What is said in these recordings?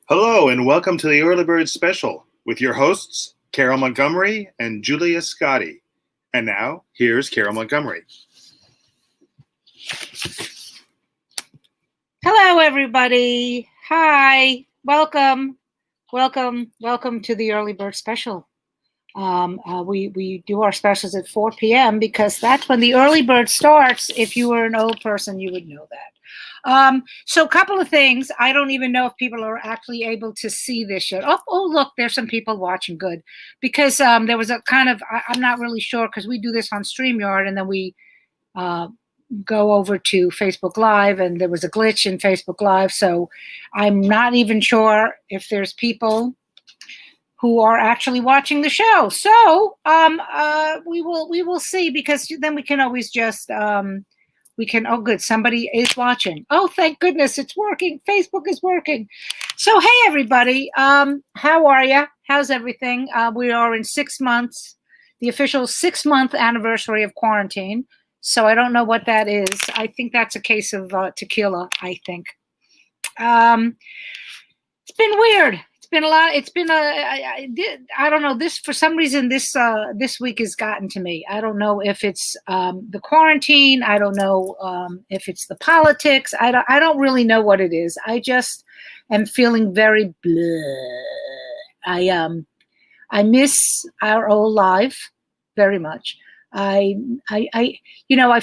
Hello and welcome to the Early Bird Special with your hosts, Carole Montgomery and Julia Scotti. And now, here's Carole Montgomery. Hello, everybody. Hi. Welcome to the Early Bird Special. We do our specials at 4 p.m. because that's when the early bird starts. If you were an old person, you would know that. So a couple of things. I don't even know if people are actually able to see this yet. Oh, look, there's some people watching. Good. Because there was a kind of, I'm not really sure because we do this on StreamYard and then we go over to Facebook Live and there was a glitch in Facebook Live. So I'm not even sure if there's people who are actually watching the show. So we will see, because then we can always just oh good, somebody is watching. Oh, thank goodness it's working. Facebook is working. So hey everybody, how are you? How's everything? We are in 6 months, the official 6-month anniversary of quarantine. So I don't know what that is. I think that's a case of tequila, I think. It's been weird. Been a lot. It's been I don't know, this for some reason this week has gotten to me. I don't know if it's the quarantine. I don't know if it's the politics. I don't really know what it is. I just am feeling very blah. I miss our old life very much. I've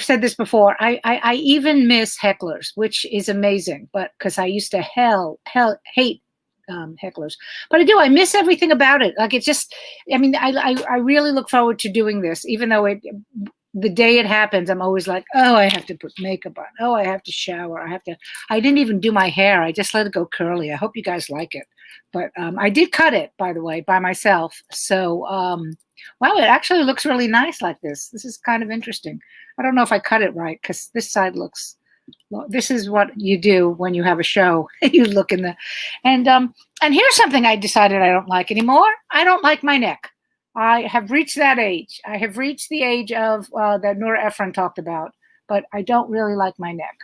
said this before. I even miss hecklers, which is amazing, but because I used to hate hecklers, but I miss everything about it. Like, it's just, I really look forward to doing this, even though the day it happens, I'm always like, oh, I have to put makeup on. Oh, I have to shower. I didn't even do my hair. I just let it go curly. I hope you guys like it. But I did cut it, by the way, by myself. So, wow, it actually looks really nice like this. This is kind of interesting. I don't know if I cut it right because this side looks, well, this is what you do when you have a show. You look in the, and here's something I decided I don't like anymore. I don't like my neck. I have reached that age. I have reached the age of that Nora Ephron talked about, but I don't really like my neck.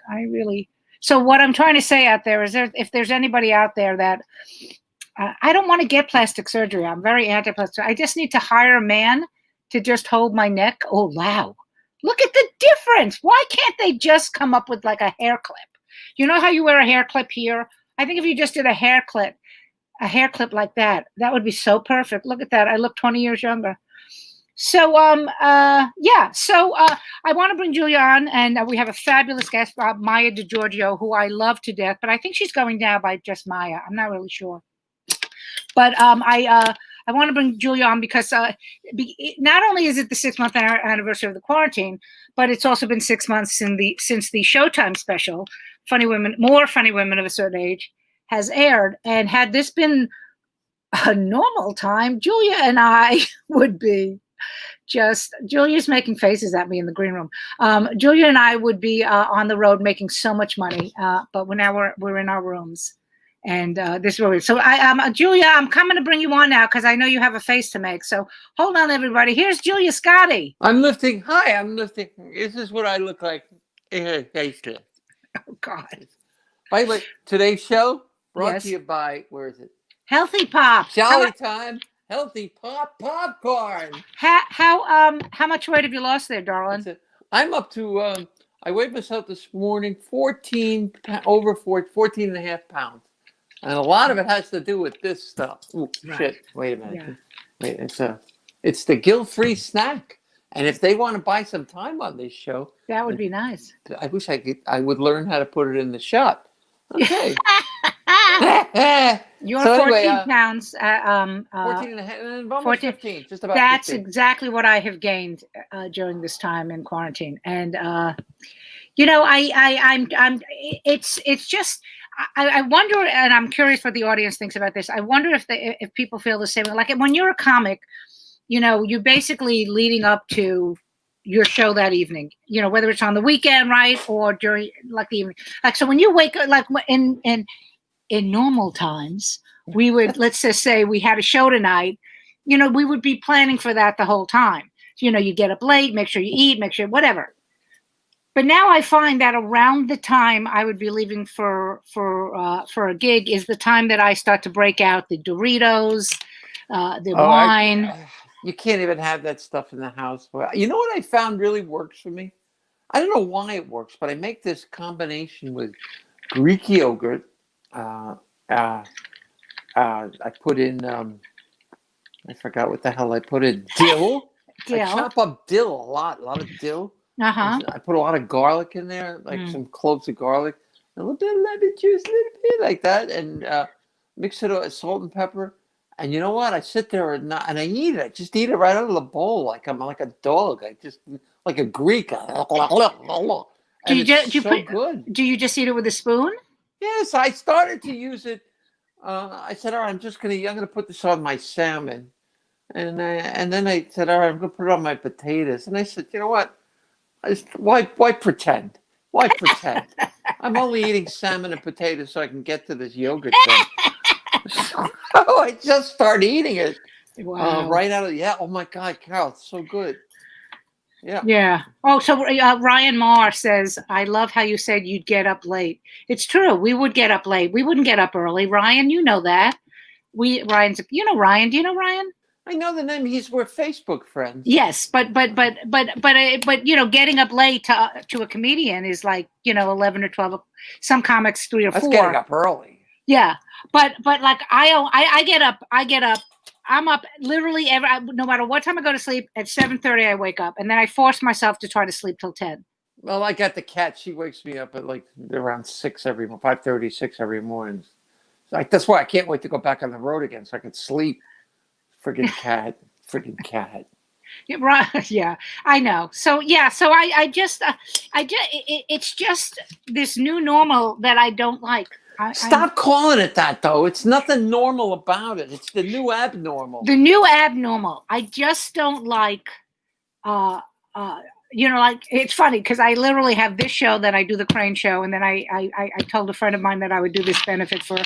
So what I'm trying to say out there is, if there's anybody out there that, I don't want to get plastic surgery. I'm very anti-plastic. I just need to hire a man to just hold my neck. Oh, wow. Look at the difference. Why can't they just come up with like a hair clip? You know how you wear a hair clip here? I think if you just did a hair clip like that would be so perfect. Look at that. I look 20 years younger. So, yeah. So I want to bring Julia on, and we have a fabulous guest, Maija DiGiorgio, who I love to death, but I think she's going now by just Maija. I'm not really sure. But I want to bring Julia on because not only is it the 6-month anniversary of the quarantine, but it's also been 6 months since the Showtime special, More Funny Women of a Certain Age, has aired. And had this been a normal time, Julia and I would be Julia's making faces at me in the green room. Julia and I would be on the road making so much money, but now we're in our rooms. And this is where so Julia, I'm coming to bring you on now because I know you have a face to make. So hold on, everybody. Here's Julia Scotti. I'm lifting. This is what I look like. Faceless. Oh, God. By the way, today's show brought to you by, where is it? Healthy Pop. Jolly Time. Healthy Pop popcorn. How much weight have you lost there, darling? I'm up to, I weighed myself this morning, 14 and a half pounds. And a lot of it has to do with this stuff. Ooh, right. Shit. Wait a minute. Yeah. Wait, it's the guilt-free snack. And if they want to buy some time on this show, that would be nice. I wish I would learn how to put it in the shot. Okay. You're 14 pounds. 14 and a half, almost 14, 15, just about. That's 15. Exactly what I have gained during this time in quarantine. And it's just, I wonder, and I'm curious what the audience thinks about this. I wonder if people feel the same way. Like when you're a comic, you're basically leading up to your show that evening, whether it's on the weekend, right, or during like the evening. Like, so when you wake up, like in normal times, we would, let's just say we had a show tonight, we would be planning for that the whole time. You get up late, make sure you eat, make sure whatever. But now I find that around the time I would be leaving for a gig is the time that I start to break out the Doritos, the wine. You can't even have that stuff in the house. Well, you know what I found really works for me? I don't know why it works, but I make this combination with Greek yogurt. I put in, I forgot what the hell I put in. Dill. I chop up dill a lot of dill. Uh-huh. I put a lot of garlic in there, like some cloves of garlic, a little bit of lemon juice, a little bit like that, and mix it with salt and pepper. And you know what? I sit there and I eat it. I just eat it right out of the bowl, like I'm like a dog. I just like a Greek. And it's so good. Do you just eat it with a spoon? Yes, I started to use it. I said, all right, I'm gonna put this on my salmon, and then I said, all right, I'm gonna put it on my potatoes. And I said, you know what? Why pretend? Why pretend? I'm only eating salmon and potatoes so I can get to this yogurt thing. So I just started eating it. Wow. Right out of oh my God, Carole, it's so good. Yeah. Yeah. Oh, so Ryan Marr says, I love how you said you'd get up late. It's true. We would get up late. We wouldn't get up early. Ryan, you know that. Ryan. Do you know Ryan? I know the name. We're Facebook friends. Yes, but you know, getting up late to a comedian is like, you know, 11 or 12. Some comics 3 or 4. That's getting up early. Yeah, but like I get up. I'm up literally no matter what time I go to sleep. At 7:30 I wake up, and then I force myself to try to sleep till 10. Well, I got the cat. She wakes me up at like around 5:30, 6 every morning. So that's why I can't wait to go back on the road again so I can sleep. Friggin' cat. Yeah, right. Yeah, I know. So yeah, so I just it's just this new normal that I don't like. Stop calling it that, though. It's nothing normal about it. It's the new abnormal. The new abnormal. I just don't like. You know, like it's funny because I literally have this show that I do, the Crane Show, and then I told a friend of mine that I would do this benefit for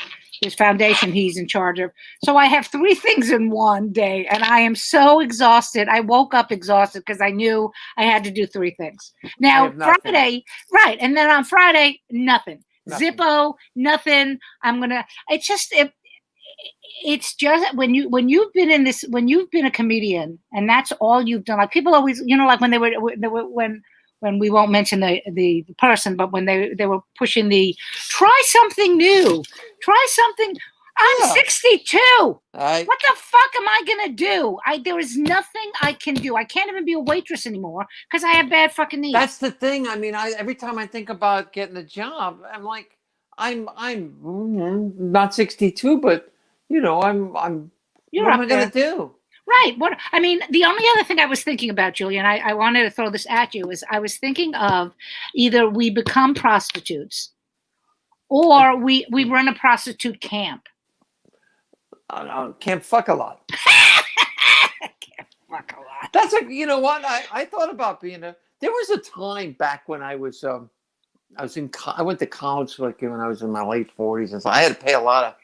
his foundation he's in charge of. So I have 3 things in one day, and I am so exhausted. I woke up exhausted because I knew I had to do 3 things. Now Friday, right, and then on Friday, nothing. Zippo, nothing. It's just when you've been a comedian and that's all you've done. Like people always, you know, like when when we won't mention the person, but when they were pushing try something new, try something. I'm 62. What the fuck am I gonna do? There is nothing I can do. I can't even be a waitress anymore because I have bad fucking knees. That's the thing. I mean, every time I think about getting a job, I'm like, I'm not 62, but you know, what am I gonna do? Right. What I mean, the only other thing I was thinking about, Julia, and I wanted to throw this at you, is I was thinking of either we become prostitutes or we run a prostitute camp. Can't fuck a lot. Can't fuck a lot. That's you know what? I thought about being there was a time back when I went to college like when I was in my late 40s, and so I had to pay a lot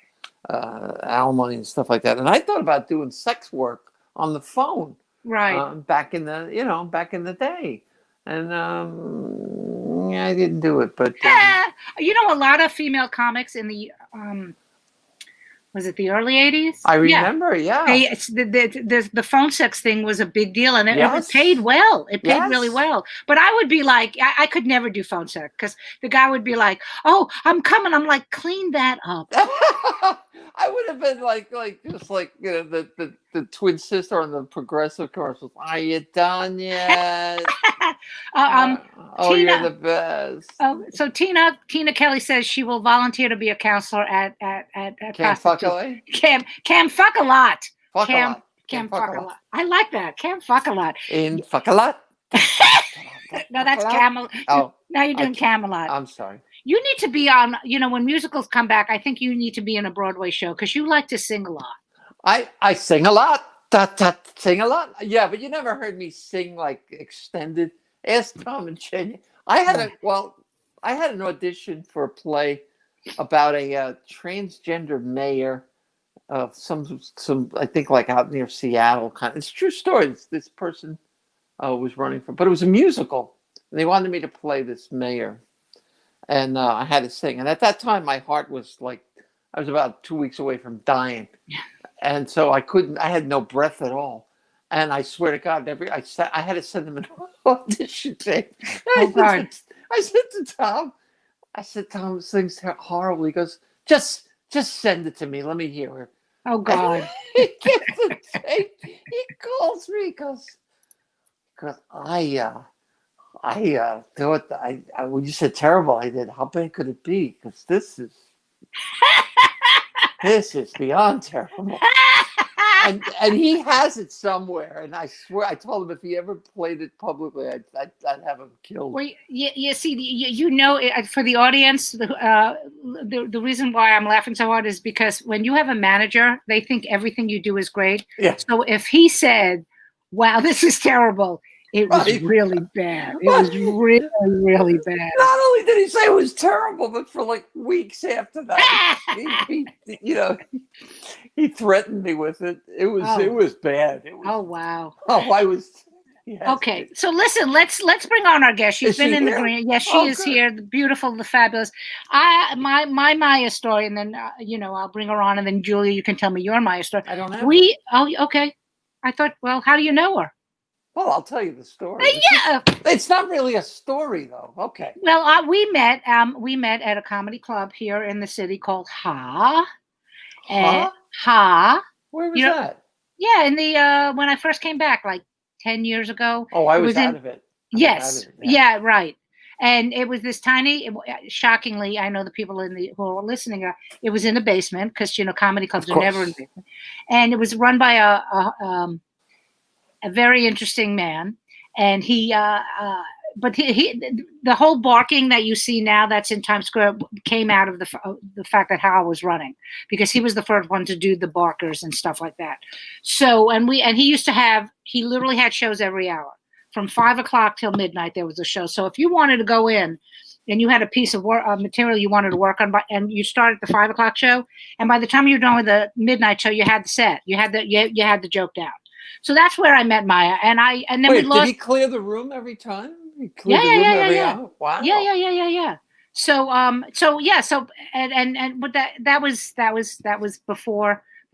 of alimony and stuff like that. And I thought about doing sex work on the phone, right? Back in the day, and I didn't do it. But you know, a lot of female comics in the was it the early 80s? I remember, yeah. The phone sex thing was a big deal, and it paid well. It paid really well. But I would be like, I could never do phone sex because the guy would be like, "Oh, I'm coming." I'm like, "Clean that up." I would have been like just like, you know, the twin sister on the Progressive commercials. Are you done yet? Tina, you're the best. So Tina Kelly says she will volunteer to be a counselor at Cam Fuck away. Cam fuck a lot. Cam fuck a lot. I like that. Cam fuck a lot. In fuck a lot. No, that's Camelot. Oh, now you're doing Camelot. I'm sorry. You need to be on, you know, when musicals come back, I think you need to be in a Broadway show because you like to sing a lot. I sing a lot. Sing a lot. Yeah, but you never heard me sing like extended. Ask Tom and Jen. I had an audition for a play about a transgender mayor of some I think like out near Seattle. It's a true story. This person was running for, but it was a musical. And they wanted me to play this mayor. And I had to sing. And at that time, my heart was like, I was about 2 weeks away from dying. And so I had no breath at all. And I swear to God, I had to send them an audition tape. Oh, God. I said to Tom, Tom, this thing's horrible. He goes, just send it to me. Let me hear her. Oh, God. He gets the tape. He calls me. He goes, I thought when you said terrible, I did. How bad could it be? Because this is beyond terrible. And he has it somewhere. And I swear, I told him if he ever played it publicly, I'd have him killed. Well, you see, for the audience, the reason why I'm laughing so hard is because when you have a manager, they think everything you do is great. Yeah. So if he said, "Wow, this is terrible," it was really bad. It was really, really bad. Not only did he say it was terrible, but for like weeks after that, he threatened me with it. It was bad. Oh, wow. I was. Yes. Okay, so listen, let's bring on our guest. She's been in the green. Yes, she is good. here. The beautiful, the fabulous. My Maija story, and then I'll bring her on, and then Julia, you can tell me your Maija story. I don't have. Okay. I thought, well, how do you know her? Well, I'll tell you the story. Yeah, It's not really a story, though. Okay. well, we met at a comedy club here in the city called Ha. Ha. Where was that? Yeah, in the when I first came back, like 10 years ago. Oh, I was out of it. Yes. Yeah, right. And it was this tiny. Shockingly, I know the people who are listening. It was in the basement because comedy clubs are never in the basement, and it was run by a very interesting man, and but the whole barking that you see now that's in Times Square came out of the fact that Hal was running, because he was the first one to do the barkers and stuff like that. So he literally had shows every hour from 5 o'clock till midnight. There was a show. So if you wanted to go in and you had a piece of material you wanted to work on, and you started the 5 o'clock show, and by the time you were done with the midnight show, you had the set, you had the joke down. So that's where I met Maija, and then Wait, did he clear the room every time? He cleared the room every hour? Wow. Yeah. So but that was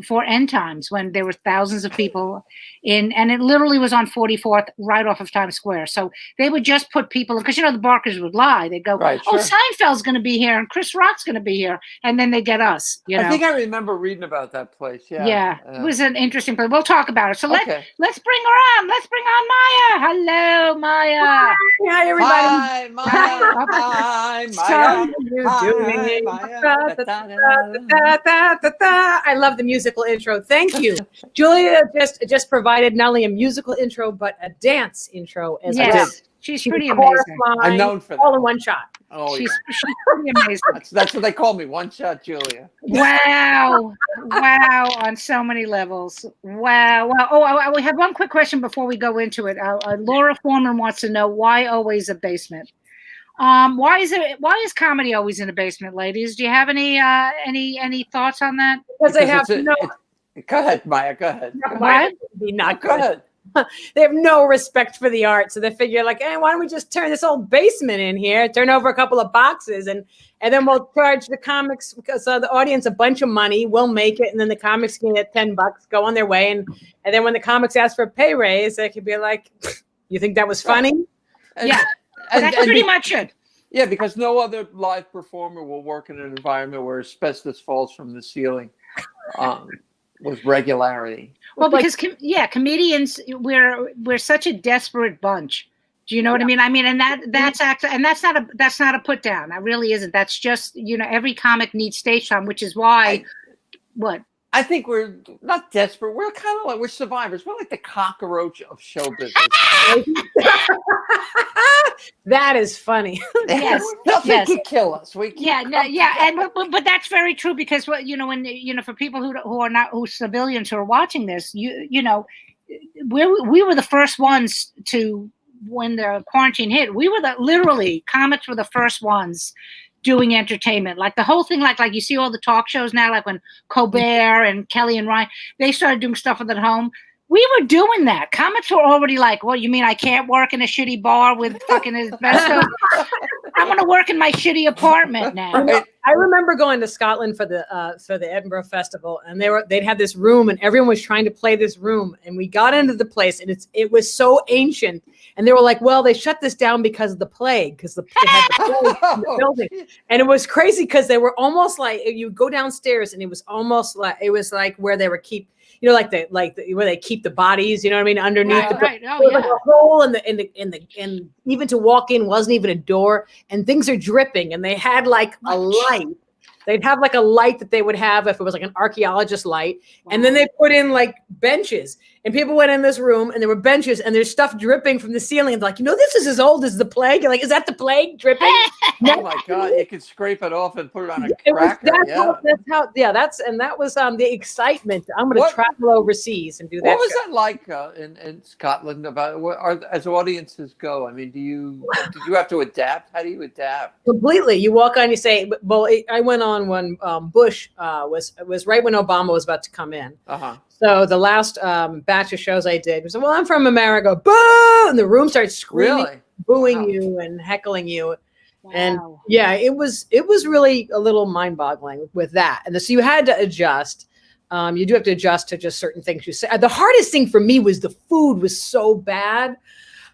before end times, when there were thousands of people and it literally was on 44th, right off of Times Square. So they would just put people, because the barkers would lie. They'd go, right, sure. Seinfeld's going to be here and Chris Rock's going to be here, and then they get us. I think I remember reading about that place. Yeah. It was an interesting place. We'll talk about it. So let's bring her on. Let's bring on Maija. Hello, Maija. Hi, everybody. Hi, Maija. Hi, Maija. I love the musical intro. Thank you. Julia just provided not only a musical intro, but a dance intro as well. She's pretty amazing. I'm known for that. All in one shot. Oh, she's pretty amazing. That's what they call me, One Shot Julia. Wow. On so many levels. Wow. Oh, we have one quick question before we go into it. Laura Foreman wants to know, why always a basement? Why is comedy always in a basement, ladies? Do you have any thoughts on that? Because they have no. Go ahead, Maija. Go ahead. Maija would be not good. Go ahead. They have no respect for the art, so they figure like, hey, why don't we just turn this old basement in here, turn over a couple of boxes, and then we'll charge the comics, because the audience a bunch of money, we'll make it, and then the comics can get $10, go on their way, and then when the comics ask for a pay raise, they could be like, you think that was funny? Yeah, that's pretty much it. Yeah, because no other live performer will work in an environment where asbestos falls from the ceiling with regularity. Well, because comedians, we're such a desperate bunch. Do you know what I mean? And that's not a put down. That really isn't. That's just, every comic needs stage time, which is why. What? I think we're not desperate. We're kind of like, we're survivors. We're like the cockroach of show business. That is funny. Yes, nothing can kill us. But that's very true, because for people who are not civilians who are watching this, we were the first ones to, when the quarantine hit, comics were the first ones doing entertainment, like the whole thing, like you see all the talk shows now, like when Colbert and Kelly and Ryan, they started doing stuff at home. We were doing that. Comics were already like, well, you mean I can't work in a shitty bar with fucking asbestos? I want to work in my shitty apartment now. I remember going to Scotland for the Edinburgh Festival, and they'd had this room, and everyone was trying to play this room, and we got into the place, and it was so ancient, and they were like, well, they shut this down because of the plague, because they had the plague in the building, and it was crazy because they were almost like, you go downstairs, and it was almost like where they were like where they keep the bodies, you know what I mean, underneath Right. Oh, there was like a hole and even to walk in wasn't even a door, and things are dripping, and they had like a light. They'd have like a light that they would have if it was like an archaeologist light. Wow. And then they put in like benches, and people went in this room, and there were benches, and there's stuff dripping from the ceiling. And like, this is as old as the plague. You're like, is that the plague dripping? Oh my God. You could scrape it off and put it on a cracker. That was the excitement. I'm going to travel overseas and do that. What was that like in Scotland as audiences go? I mean, did you have to adapt? How do you adapt? Completely. You walk on, you say, well, I went on when Bush was right when Obama was about to come in. Uh-huh. So the last batch of shows I did was, well, I'm from America, boo! And the room started screaming, booing you and heckling you. Wow. And yeah, it was really a little mind-boggling with that. And so you had to adjust. You do have to adjust to just certain things you say. The hardest thing for me was the food was so bad.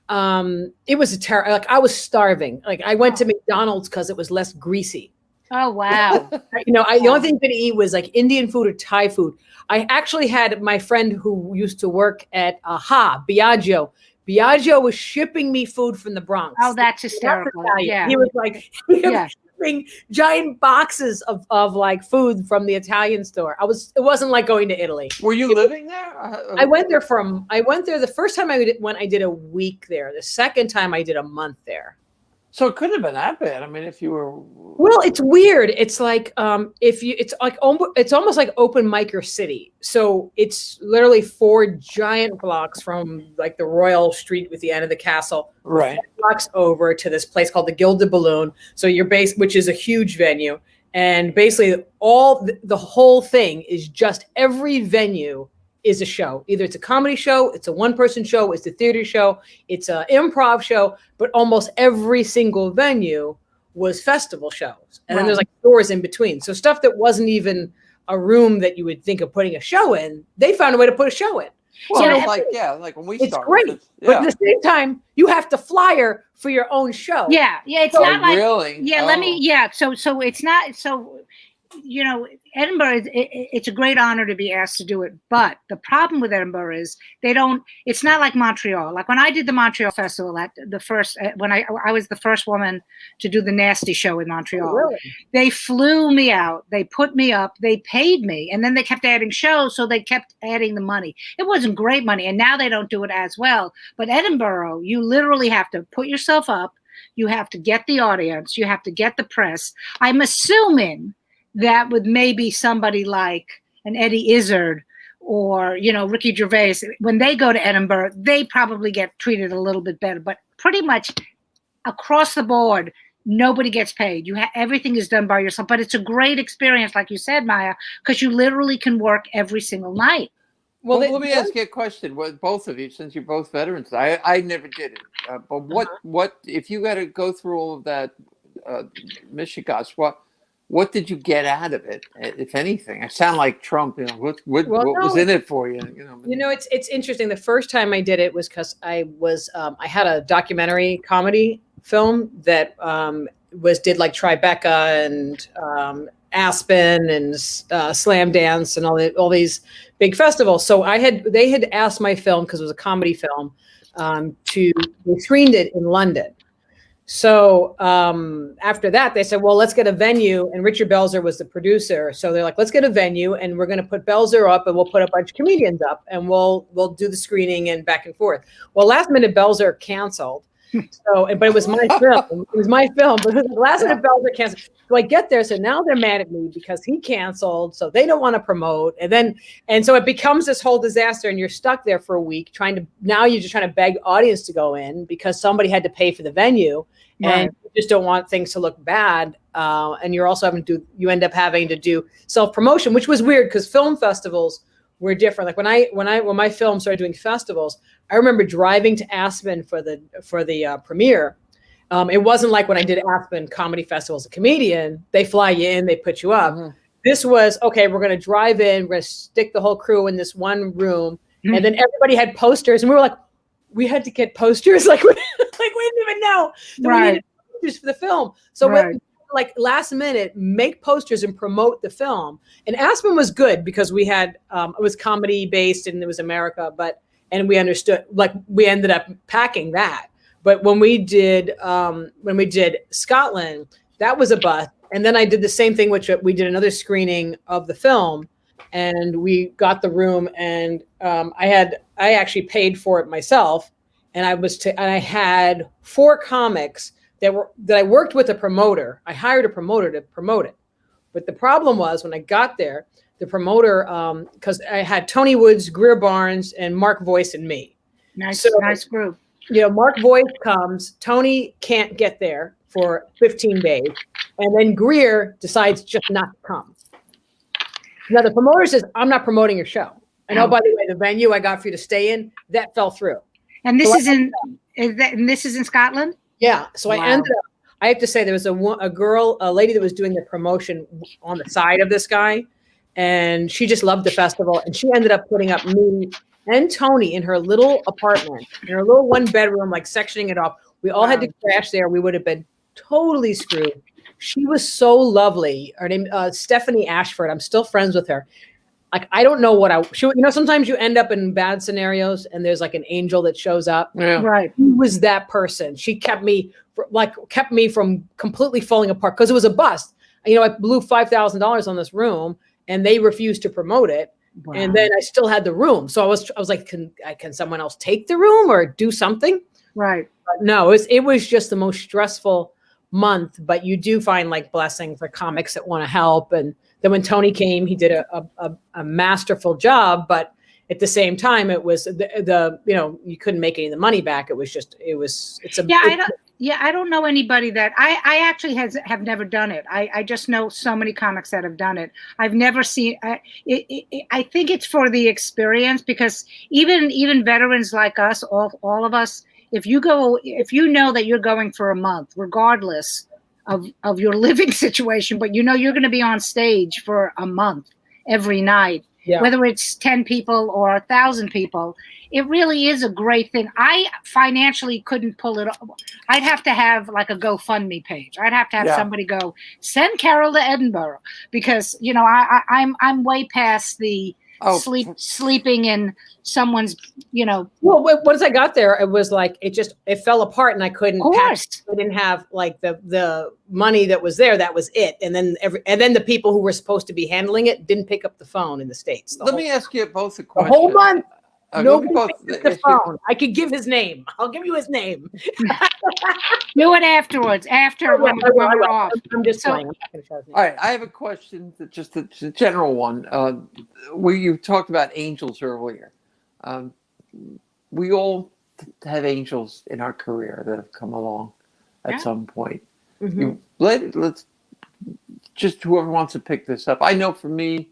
It was like I was starving. Like I went to McDonald's because it was less greasy. Oh, wow. The only thing I could eat was like Indian food or Thai food. I actually had my friend who used to work at Biagio. Biagio was shipping me food from the Bronx. Oh, that's hysterical. Yeah. He was like shipping giant boxes of like food from the Italian store. It wasn't like going to Italy. Were you living there? I went there the first time I did a week there. The second time I did a month there. So it couldn't have been that bad. I mean, if you were. Well, it's weird. It's like it's almost like open micer city. So it's literally 4 giant blocks from like the Royal Street with the end of the castle, right? 4 blocks over to this place called the Gilded Balloon. So which is a huge venue, and basically the whole thing is just every venue is a show. Either it's a comedy show, it's a one-person show, it's a theater show, it's an improv show, but almost every single venue was festival shows. And then there's like doors in between. So stuff that wasn't even a room that you would think of putting a show in, they found a way to put a show in. Well, like when we started. It's great. But at the same time, you have to flyer for your own show. Yeah. It's not like. Really? Yeah, so it's not, so, Edinburgh, it's a great honor to be asked to do it. But the problem with Edinburgh is it's not like Montreal. Like when I did the Montreal Festival, when I was the first woman to do the Nasty Show in Montreal, really? They flew me out. They put me up. They paid me. And then they kept adding shows. So they kept adding the money. It wasn't great money. And now they don't do it as well. But Edinburgh, you literally have to put yourself up. You have to get the audience. You have to get the press. I'm assuming that with maybe somebody like an Eddie Izzard or, Ricky Gervais, when they go to Edinburgh, they probably get treated a little bit better. But pretty much across the board, nobody gets paid. Everything is done by yourself. But it's a great experience, like you said, Maija, because you literally can work every single night. Well, let me ask you a question. Both of you, since you're both veterans, I never did it. But what if you got to go through all of that, Michigas? What did you get out of it, if anything? I sound like Trump. What was in it for you? It's interesting. The first time I did it was because I had a documentary comedy film that did like Tribeca and Aspen and Slam Dance and all these big festivals. So they had asked my film, because it was a comedy film, we screened it in London. So after that, they said, well, let's get a venue. And Richard Belzer was the producer. So they're like, let's get a venue, and we're going to put Belzer up, and we'll put a bunch of comedians up, and we'll do the screening and back and forth. Well, last minute Belzer canceled. But it was my film. It was my film. But the last minute Belzer canceled. So I get there. So now they're mad at me because he canceled. So they don't want to promote. And so it becomes this whole disaster, and you're stuck there for a week now you're just trying to beg audience to go in because somebody had to pay for the venue. Right. And you just don't want things to look bad. And you're also you end up having to do self-promotion, which was weird because film festivals were different. Like when my film started doing festivals, I remember driving to Aspen for the premiere. It wasn't like when I did Aspen Comedy Festival as a comedian. They fly you in, they put you up. Mm-hmm. This was, okay, we're going to drive in, we're going to stick the whole crew in this one room. Mm-hmm. And then everybody had posters. And we were like, we had to get posters. Like we didn't even know that we needed posters for the film. So we, like last minute, make posters and promote the film. And Aspen was good because we had, it was comedy based and it was America, and we understood, like we ended up packing that. But when we did Scotland, that was a bust. And then I did the same thing, which we did another screening of the film, and we got the room, and I actually paid for it myself, and I had 4 comics that I worked with a promoter. I hired a promoter to promote it, but the problem was when I got there, the promoter, because I had Tony Woods, Greer Barnes, and Mark Voice and me. Nice group. Mark Voice comes, Tony can't get there for 15 days. And then Greer decides just not to come. Now the promoter says, I'm not promoting your show. And oh, by the way, the venue I got for you to stay in, that fell through. And this is in Scotland? Yeah. So wow. I ended up, I have to say there was a lady that was doing the promotion on the side of this guy. And she just loved the festival. And she ended up putting up me and Tony in her little apartment, in her little 1-bedroom, like sectioning it off. We all had to crash there. We would have been totally screwed. She was so lovely. Her name, Stephanie Ashford. I'm still friends with her. Like, I don't know what sometimes you end up in bad scenarios and there's like an angel that shows up. Yeah. Right. She was that person. She kept me from completely falling apart because it was a bust. I blew $5,000 on this room and they refused to promote it. Wow. And then I still had the room. So I was like, can someone else take the room or do something? Right. But no, it was just the most stressful month, but you do find like blessings for comics that want to help. And then when Tony came, he did a masterful job, but at the same time, it was you couldn't make any of the money back. I don't know anybody that I actually have never done it. I just know so many comics that have done it. I've never seen I think it's for the experience, because even veterans like us, all of us, if you know that you're going for a month, regardless of your living situation, but you're going to be on stage for a month every night, whether it's 10 people or 1,000 people, it really is a great thing. I financially couldn't pull it off. I'd have to have like a GoFundMe page. I'd have to have somebody go, send Carole to Edinburgh, because I'm way past the sleeping in someone's, Well, once I got there, it was like it fell apart, and I couldn't. I didn't have like the money that was there. That was it. And then the people who were supposed to be handling it didn't pick up the phone in the States. Let me ask you both a question. The whole month. Nobody picked the phone. I could give his name. I'll give you his name. Do it afterwards. When we're off. I'm just playing. I'm not going to show his name. All right, I have a question, just a general one. Where you talked about angels earlier. We all have angels in our career that have come along at some point. Mm-hmm. Let's just whoever wants to pick this up. I know for me.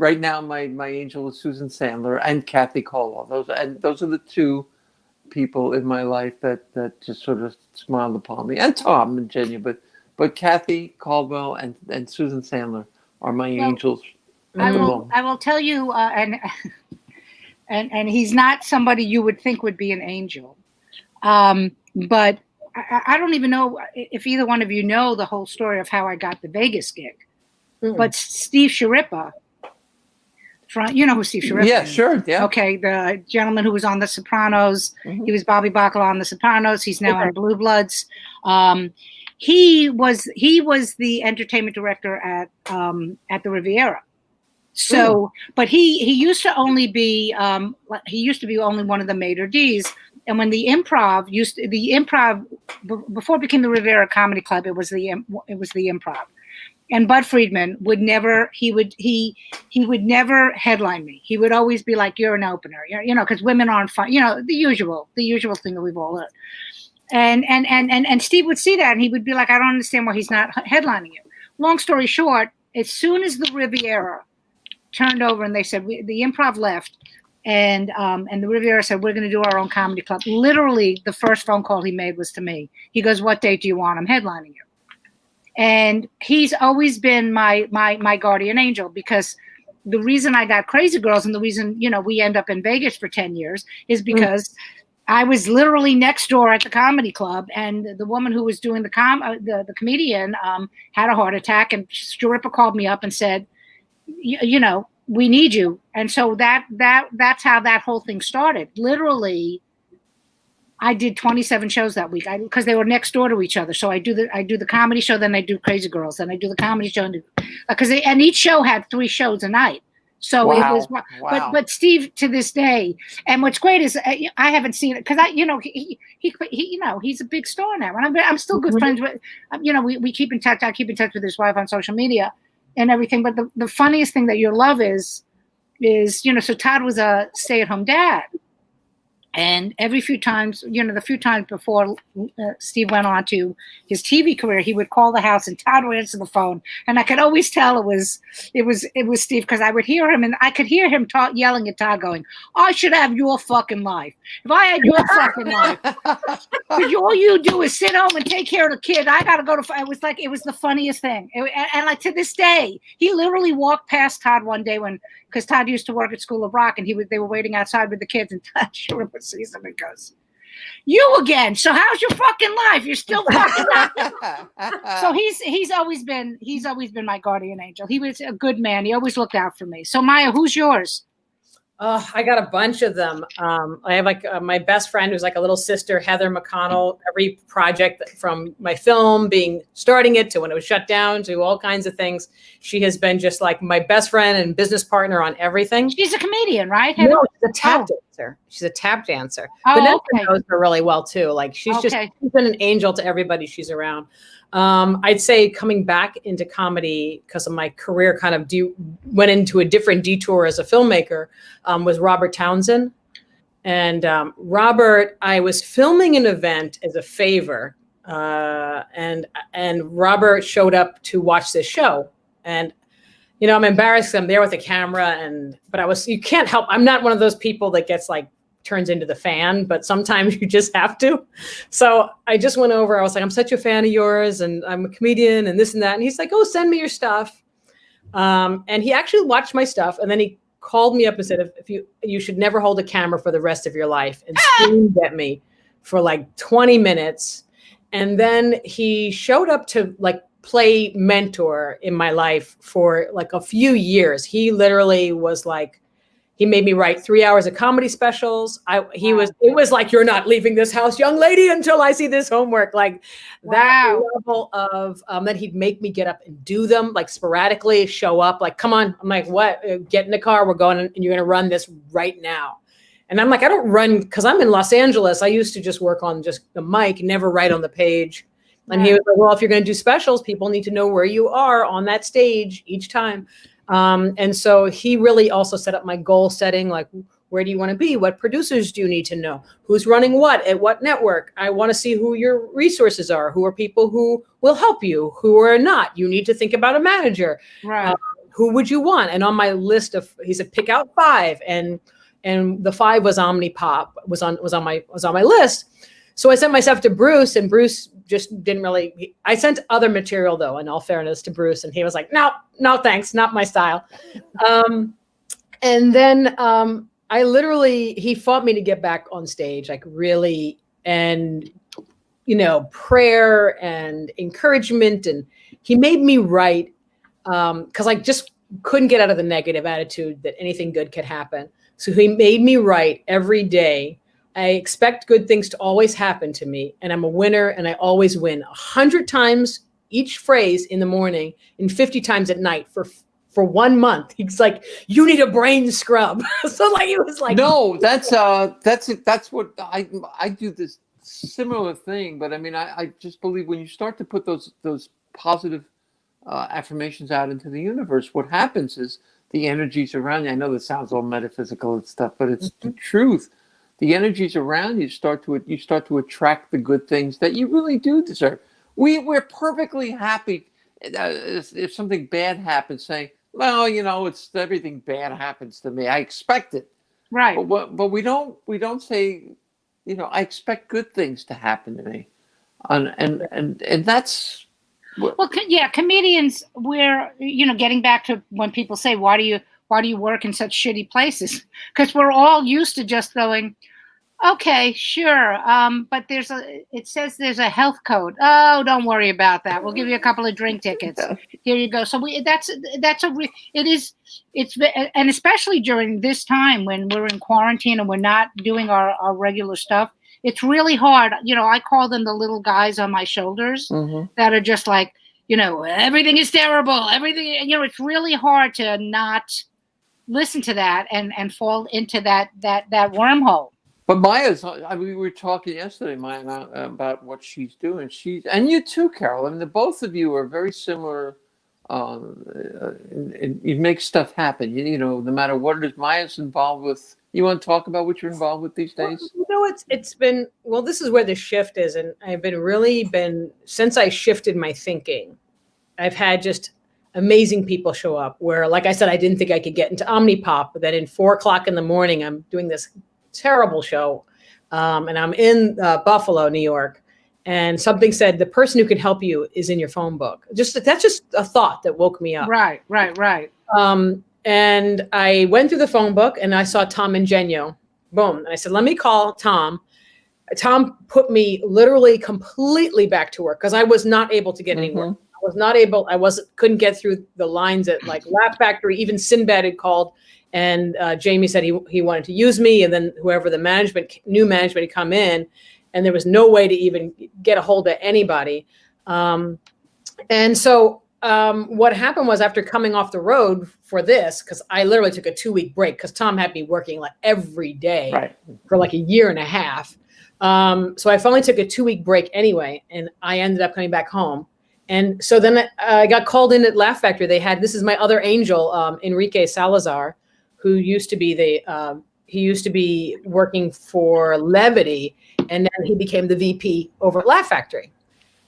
Right now, my angel is Susan Sandler and Kathy Caldwell. Those are the 2 people in my life that just sort of smiled upon me, and Tom and Genya, but Kathy Caldwell and Susan Sandler are my angels. I will tell you, and he's not somebody you would think would be an angel, but I don't even know if either one of you know the whole story of how I got the Vegas gig. Mm-hmm. But Steve Sciarippa. You know who Steve Sciarippa is? Yeah, sure. Yeah. Okay, the gentleman who was on The Sopranos. Mm-hmm. He was Bobby Bacala on The Sopranos. He's now on Blue Bloods. He was the entertainment director at the Riviera. So, but he used to only be only one of the maitre d's. And when the Improv before it became the Riviera Comedy Club, it was the Improv. And Bud Friedman would never headline me. He would always be like, "You're an opener," because women aren't fun. The usual thing that we've all heard. And Steve would see that, and he would be like, "I don't understand why he's not headlining you." Long story short, as soon as the Riviera turned over and they said, the Improv left. And the Riviera said, we're going to do our own comedy club. Literally, the first phone call he made was to me. He goes, what date do you want? I'm headlining you. And he's always been my guardian angel, because the reason I got Crazy Girls and the reason, you know, we end up in Vegas for 10 years is because I was literally next door at the comedy club, and the woman who was doing the comedian had a heart attack, and Stripper called me up and said, you know, we need you. And so that's how that whole thing started. Literally, I did 27 shows that week because they were next door to each other. So I do the comedy show, then I do Crazy Girls, then I do the comedy show, and each show had 3 shows a night. So it was, but Steve, to this day, and what's great is I haven't seen it because he you know, he's a big star now, and I'm still good friends with, you know, we keep in touch. I keep in touch with his wife on social media and everything. But the funniest thing that you'll love is, you know, so Todd was a stay-at-home dad. And every few times, you know, the few times before Steve went on to his TV career, he would call the house and Todd would answer the phone. And I could always tell it was Steve, because I would hear him and I could hear him yelling at Todd going, I should have your fucking life. If I had your fucking life, because all you do is sit home and take care of the kid. I got to go to, it was the funniest thing. And like to this day, he literally walked past Todd one day because Todd used to work at School of Rock, and they were waiting outside with the kids, and Todd Schreiber sees him and goes, you again. So how's your fucking life? You're still fucking life. So he's always been my guardian angel. He was a good man. He always looked out for me. So Maija, who's yours? Oh, I got a bunch of them. I have my best friend who's like a little sister, Heather McConnell. Every project from my film starting it to when it was shut down to all kinds of things. She has been just like my best friend and business partner on everything. She's a comedian, right? Heather? No, she's a tap dancer. She's a tap dancer. Vanessa knows her really well too. Like she's been an angel to everybody she's around. I'd say coming back into comedy because of my career kind of went into a different detour as a filmmaker was Robert Townsend. And Robert, I was filming an event as a favor and Robert showed up to watch this show. And, you know, I'm embarrassed. I'm there with a camera but you can't help. I'm not one of those people that gets like, turns into the fan, but sometimes you just have to. So I just went over, I was like, I'm such a fan of yours and I'm a comedian and this and that. And he's like, oh, send me your stuff. And he actually watched my stuff. And then he called me up and said, if you should never hold a camera for the rest of your life, and screamed at me for like 20 minutes. And then he showed up to like play mentor in my life for like a few years. He literally was like, he made me write 3 hours of comedy specials. It was like, you're not leaving this house, young lady, until I see this homework. Like that level of that he'd make me get up and do them like sporadically, show up like, come on. I'm like, what? Get in the car. We're going and you're going to run this right now. And I'm like, I don't run because I'm in Los Angeles. I used to just work on just the mic, never write on the page. And he was like, well, if you're going to do specials, people need to know where you are on that stage each time. And so he really also set up my goal setting, like, where do you want to be? What producers do you need to know? Who's running what at what network? I want to see who your resources are. Who are people who will help you? Who are not? You need to think about a manager. Right. Who would you want? And on my list he said, pick out 5. And the 5 was Omnipop was on my list. So I sent myself to Bruce, and Bruce just didn't really. I sent other material though, in all fairness, to Bruce, and he was like, no, thanks, not my style. And then he fought me to get back on stage, like really, and you know, prayer and encouragement, and he made me write because I just couldn't get out of the negative attitude that anything good could happen. So he made me write every day. I expect good things to always happen to me, and I'm a winner, and I always win 100 times each phrase in the morning and 50 times at night for 1 month. He's like, you need a brain scrub. So like, it was like, no, that's what I do this similar thing. But I mean, I just believe when you start to put those positive affirmations out into the universe, what happens is the energies around you. I know this sounds all metaphysical and stuff, but it's the truth. The energies around you start to attract the good things that you really do deserve. We're perfectly happy if something bad happens, saying, well, it's everything bad happens to me. I expect it. Right. But we don't say, I expect good things to happen to me. And that's well, yeah, comedians, we're, getting back to when people say, why do you work in such shitty places? Because we're all used to just going, okay, sure. But it says there's a health code. Oh, don't worry about that. We'll give you a couple of drink tickets. Here you go. So and especially during this time when we're in quarantine and we're not doing our regular stuff, it's really hard. I call them the little guys on my shoulders that are just like, everything is terrible. Everything, it's really hard to not listen to that and fall into that wormhole. But Maija's, we were talking yesterday, Maija, about what she's doing. And you too, Carole. I mean, the both of you are very similar. You make stuff happen. No matter what it is, Maija's involved with. You want to talk about what you're involved with these days? It's been, this is where the shift is. And I've been since I shifted my thinking, I've had just amazing people show up where, like I said, I didn't think I could get into Omnipop, but then in 4:00 in the morning, I'm doing this terrible show. And I'm in Buffalo, New York. And something said, the person who can help you is in your phone book. That's just a thought that woke me up. Right. And I went through the phone book and I saw Tom and Genio. Boom. And I said, let me call Tom. Tom put me literally completely back to work because I was not able to get any work. Couldn't get through the lines at like Laugh Factory. Even Sinbad had called and Jamie said he wanted to use me. And then whoever new management had come in and there was no way to even get a hold of anybody. And so what happened was after coming off the road for this, because I literally took a 2-week break because Tom had me working like every day for like a year and a half. So I finally took a 2-week break anyway, and I ended up coming back home. And so then I got called in at Laugh Factory. This is my other angel, Enrique Salazar, who used to be he used to be working for Levity, and then he became the VP over at Laugh Factory.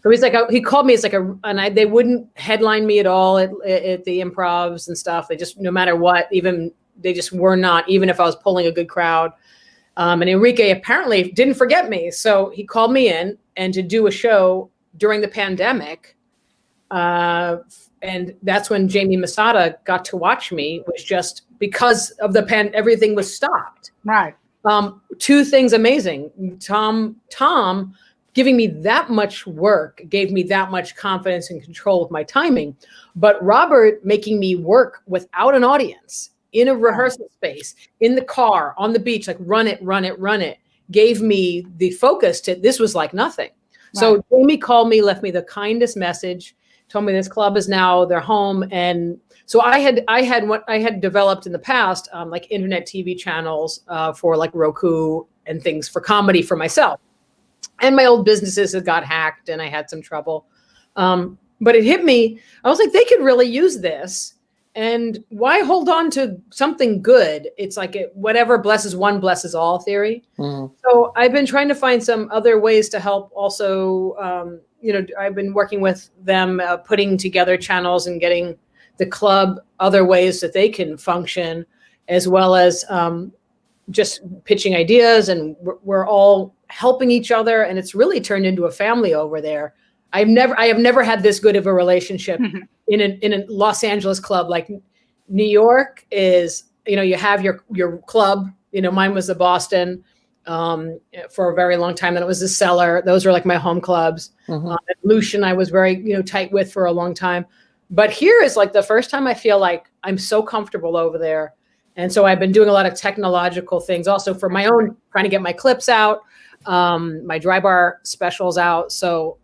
So he's like, he called me. It's like they wouldn't headline me at all at the improvs and stuff. They just, no matter what, they just were not, even if I was pulling a good crowd. And Enrique apparently didn't forget me. So he called me in and to do a show during the pandemic. And that's when Jamie Masada got to watch me, was just because of everything was stopped. Right. Two things amazing. Tom giving me that much work gave me that much confidence and control with my timing. But Robert making me work without an audience in a rehearsal space, in the car, on the beach, like run it, gave me the focus to, this was like nothing. Right. So Jamie called me, left me the kindest message, told me this club is now their home. And so I had what I had developed in the past, like internet TV channels for like Roku and things for comedy for myself. And my old businesses had got hacked and I had some trouble. But it hit me. I was like, they could really use this. And why hold on to something good? It's like whatever blesses one, blesses all theory. Mm-hmm. So I've been trying to find some other ways to help also. I've been working with them, putting together channels and getting the club other ways that they can function, as well as just pitching ideas. And we're all helping each other, and it's really turned into a family over there. I have never had this good of a relationship in a Los Angeles club. Like New York is, you have your club. Mine was the Boston for a very long time. Then it was the Cellar. Those were like my home clubs. Mm-hmm. Lucian, I was very tight with for a long time. But here is like the first time I feel like I'm so comfortable over there. And so I've been doing a lot of technological things also for my own, trying to get my clips out. My dry bar specials out. So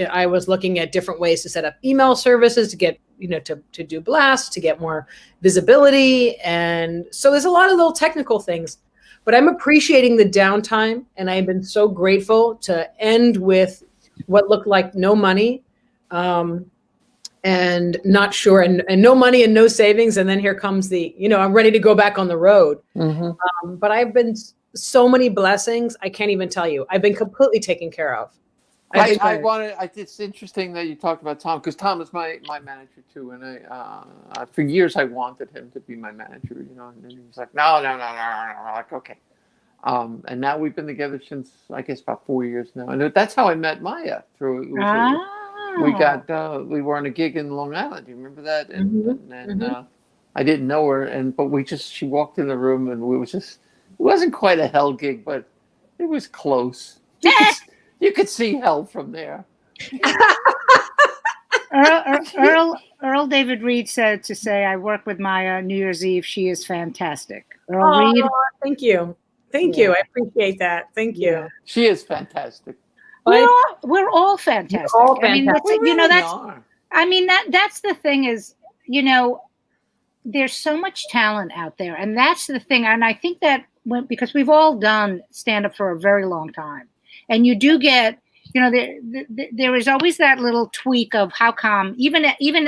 I was looking at different ways to set up email services to get, to do blasts, to get more visibility. And so there's a lot of little technical things, but I'm appreciating the downtime. And I've been so grateful to end with what looked like no money and not sure, and no money and no savings. And then here comes I'm ready to go back on the road. Mm-hmm. But I've been so many blessings. I can't even tell you. I've been completely taken care of. It's interesting that you talked about Tom, because Tom is my manager too, and I for years I wanted him to be my manager, you know, and then he was like, no. I'm like, okay. And now we've been together since, I guess, about 4 years now, and that's how I met Maija. We were on a gig in Long Island. Do you remember that? And I didn't know her, but she walked in the room, and it wasn't quite a hell gig, but it was close. You could see hell from there. Earl David Reed said to say, I work with Maija New Year's Eve. She is fantastic. Earl Reed. Thank you. Thank you. I appreciate that. Thank you. Yeah. She is fantastic. We're all fantastic. We're all fantastic. That's the thing is, you know, there's so much talent out there. And that's the thing. And I think that because we've all done stand up for a very long time. And you do get, you know, there is always that little tweak of how come, even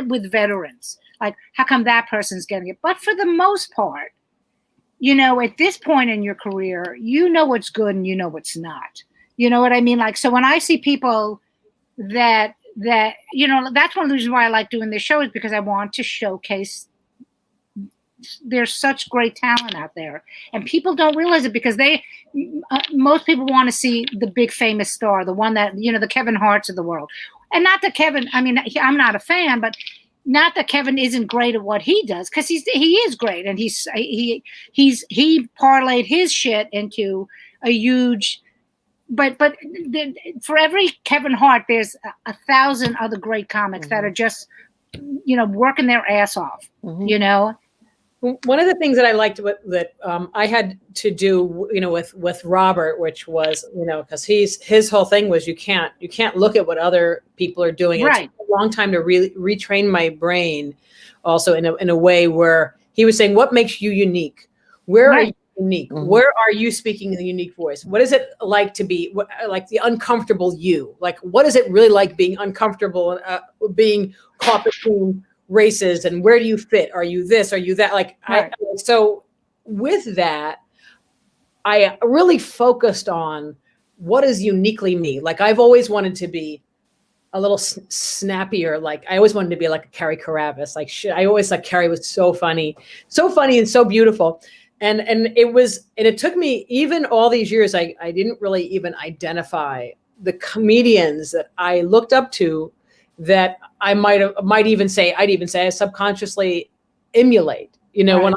with veterans, like how come that person's getting it. But for the most part, you know, at this point in your career, you know what's good and you know what's not. You know what I mean? Like, so when I see people that, you know, that's one of the reasons why I like doing this show, is because I want to showcase there's such great talent out there, and people don't realize it because most people want to see the big famous star, the one that, you know, the Kevin Harts of the world. And not that Kevin, I mean, I'm not a fan, but not that Kevin isn't great at what he does, because he is great, and he parlayed his shit into a huge. But for every Kevin Hart, there's 1,000 other great comics that are just, you know, working their ass off. You know. One of the things that I liked that I had to do, you know, with Robert, which was, you know, because his whole thing was you can't look at what other people are doing. Right. It took a long time to really retrain my brain, also in a way where he was saying, what makes you unique? Where are you unique? Where are you speaking in the unique voice? What is it like to be like the uncomfortable you? Like, what is it really like being uncomfortable, being caught between races, and where do you fit? Are you this? Are you that? Like, right. So with that, I really focused on what is uniquely me. Like, I've always wanted to be a little snappier. Like, I always wanted to be like a Carrie Carabas. Like, shit, I always thought Carrie was so funny and so beautiful. And it took me even all these years. I didn't really even identify the comedians that I looked up to, that I might even say I subconsciously emulate. You know, right.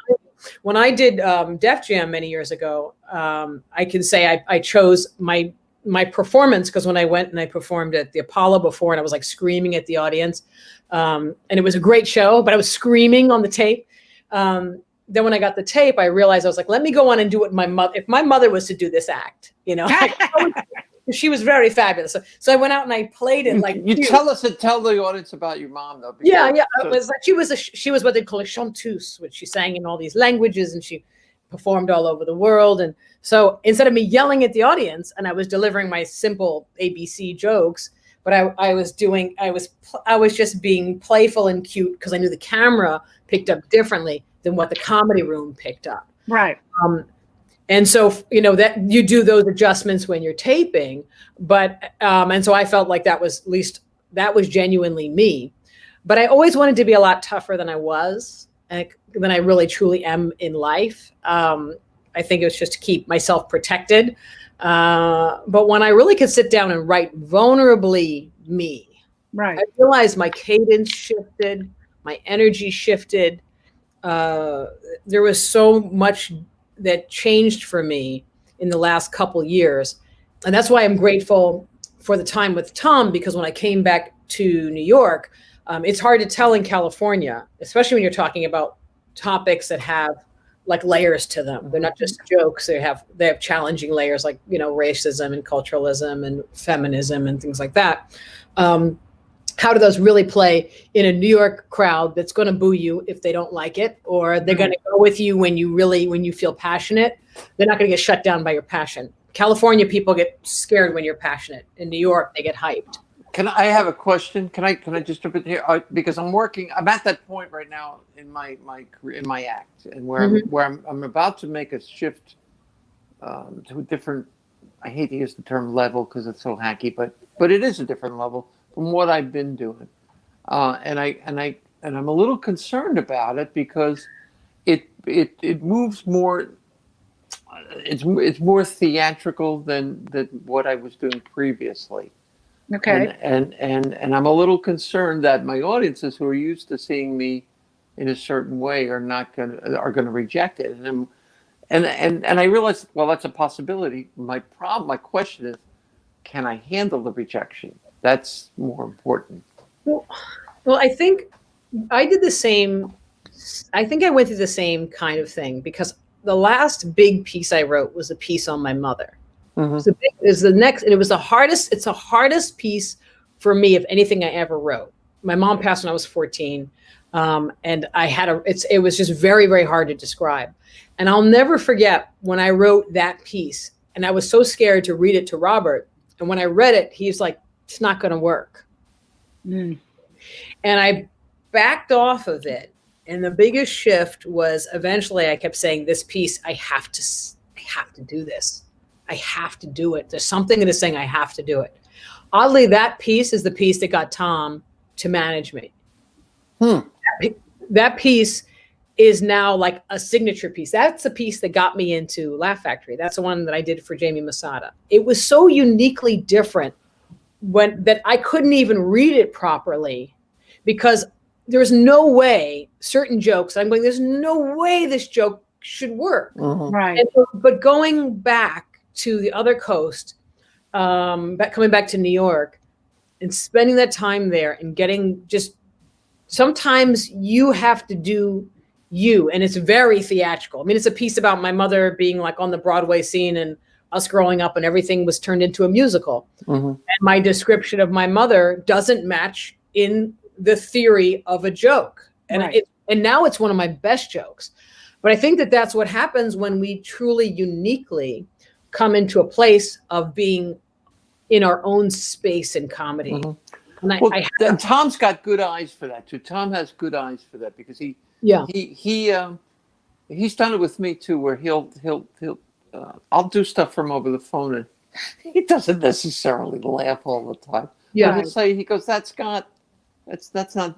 when I did Def Jam many years ago, I can say I chose my performance, because when I went and I performed at the Apollo before, and I was like screaming at the audience, and it was a great show, but I was screaming on the tape. Then when I got the tape, I realized I was like, let me go on and do what my mother. If my mother was to do this act, you know. She was very fabulous. So I went out and I played it like you tell the audience about your mom though. Yeah. It was like she was what they call a chanteuse, which she sang in all these languages and she performed all over the world. And so instead of me yelling at the audience, and I was delivering my simple ABC jokes, but I was just being playful and cute, because I knew the camera picked up differently than what the comedy room picked up. Right. And so, you know, that you do those adjustments when you're taping, but, and so I felt like that was genuinely me, but I always wanted to be a lot tougher than I was, than I really truly am in life. I think it was just to keep myself protected. But when I really could sit down and write vulnerably me, right, I realized my cadence shifted, my energy shifted. There was so much that changed for me in the last couple years. And that's why I'm grateful for the time with Tom, because when I came back to New York, it's hard to tell in California, especially when you're talking about topics that have like layers to them. They're not just jokes. They have challenging layers, like, you know, racism and culturalism and feminism and things like that. How do those really play in a New York crowd that's going to boo you if they don't like it, or they're going to go with you when you feel passionate? They're not going to get shut down by your passion. California people get scared when you're passionate. In New York, they get hyped. I have a question? Can I just jump in here? Because I'm at that point right now in my career, in my act, and where I'm about to make a shift to a different. I hate to use the term level because it's so hacky, but but it is a different level from what I've been doing. And I'm a little concerned about it because it moves more. It's more theatrical than what I was doing previously. Okay. And I'm a little concerned that my audiences who are used to seeing me in a certain way are gonna reject it. And I realized, well, that's a possibility. My question is, can I handle the rejection? That's more important. Well, I think I did the same. I think I went through the same kind of thing because the last big piece I wrote was a piece on my mother. Mm-hmm. So it was the next, and it was the hardest. It's the hardest piece for me of anything I ever wrote. My mom passed when I was 14, and I had it was just very, very hard to describe. And I'll never forget when I wrote that piece, and I was so scared to read it to Robert. And when I read it, he's like, "It's not going to work." Mm. And I backed off of it. And the biggest shift was eventually I kept saying, this piece, I have to do this. I have to do it. There's something in this saying I have to do it. Oddly, that piece is the piece that got Tom to manage me. That piece is now like a signature piece. That's the piece that got me into Laugh Factory. That's the one that I did for Jamie Masada. It was so uniquely different that I couldn't even read it properly because there's no way certain jokes, there's no way this joke should work. Mm-hmm. Right. But going back to the other coast, coming back to New York and spending that time there and sometimes you have to do you, and it's very theatrical. I mean, it's a piece about my mother being like on the Broadway scene and us growing up and everything was turned into a musical. Mm-hmm. And my description of my mother doesn't match in the theory of a joke. And right. And now it's one of my best jokes. But I think that that's what happens when we truly uniquely come into a place of being in our own space in comedy. Mm-hmm. And Tom's got good eyes for that too. Tom has good eyes for that because he's done it with me too, where he'll I'll do stuff from over the phone and he doesn't necessarily laugh all the time. Yeah. But he'll say, he goes, that's not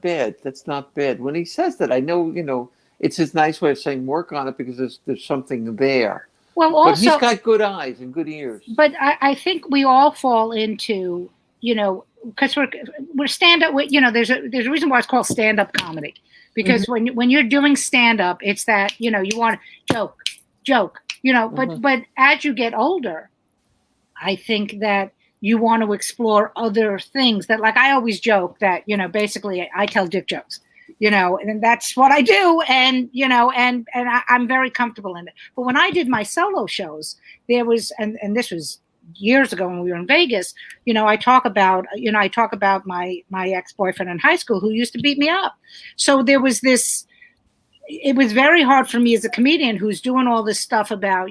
bad. That's not bad. When he says that, I know, it's his nice way of saying work on it because there's something there. Well, also, but he's got good eyes and good ears. But I think we all fall into, because we're stand-up, there's a reason why it's called stand-up comedy. Because mm-hmm. when you're doing stand-up, it's that, you want to joke, mm-hmm. but as you get older, I think that you want to explore other things that, like, I always joke that, basically I tell dick jokes, and that's what I do. And, and I'm very comfortable in it. But when I did my solo shows, there was, and this was years ago when we were in Vegas, I talk about my ex-boyfriend in high school who used to beat me up. So there was this, it was very hard for me as a comedian who's doing all this stuff about,